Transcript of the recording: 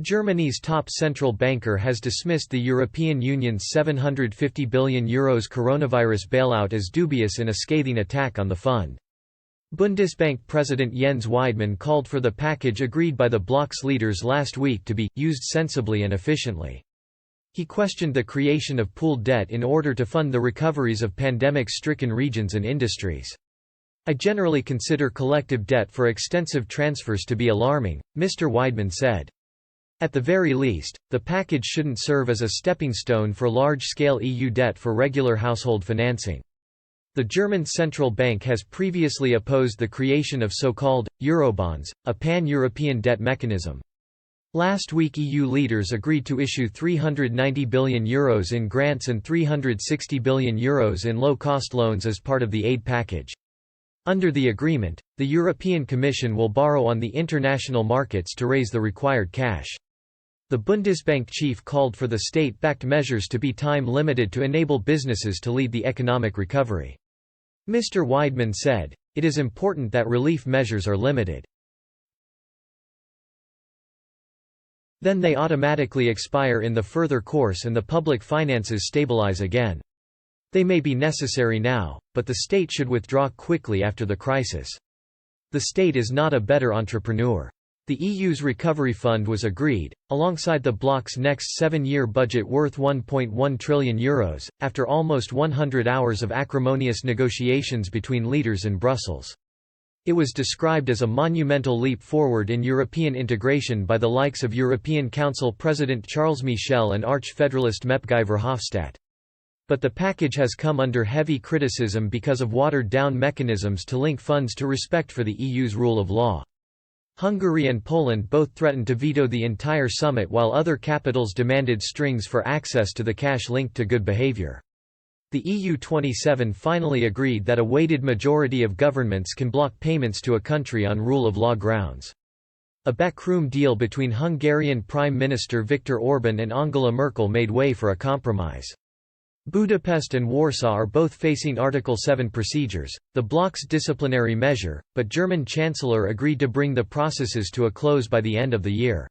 Germany's top central banker has dismissed the European Union's €750 billion coronavirus bailout as dubious in a scathing attack on the fund. Bundesbank President Jens Weidmann called for the package agreed by the bloc's leaders last week to be used sensibly and efficiently. He questioned the creation of pooled debt in order to fund the recoveries of pandemic-stricken regions and industries. "I generally consider collective debt for extensive transfers to be alarming," Mr. Weidmann said. At the very least, the package shouldn't serve as a stepping stone for large-scale EU debt for regular household financing. The German central bank has previously opposed the creation of so-called Eurobonds, a pan-European debt mechanism. Last week EU leaders agreed to issue €390 billion in grants and €360 billion in low-cost loans as part of the aid package. Under the agreement, the European Commission will borrow on the international markets to raise the required cash. The Bundesbank chief called for the state-backed measures to be time-limited to enable businesses to lead the economic recovery. Mr. Weidmann said, "It is important that relief measures are limited. Then they automatically expire in the further course and the public finances stabilize again. They may be necessary now, but the state should withdraw quickly after the crisis. The state is not a better entrepreneur." The EU's recovery fund was agreed, alongside the bloc's next 7-year budget worth €1.1 trillion, after almost 100 hours of acrimonious negotiations between leaders in Brussels. It was described as a monumental leap forward in European integration by the likes of European Council President Charles Michel and Arch-Federalist MEP Guy Verhofstadt. But the package has come under heavy criticism because of watered-down mechanisms to link funds to respect for the EU's rule of law. Hungary and Poland both threatened to veto the entire summit while other capitals demanded strings for access to the cash linked to good behavior. The EU 27 finally agreed that a weighted majority of governments can block payments to a country on rule of law grounds. A backroom deal between Hungarian Prime Minister Viktor Orban and Angela Merkel made way for a compromise. Budapest and Warsaw are both facing Article 7 procedures, the bloc's disciplinary measure, but German Chancellor agreed to bring the processes to a close by the end of the year.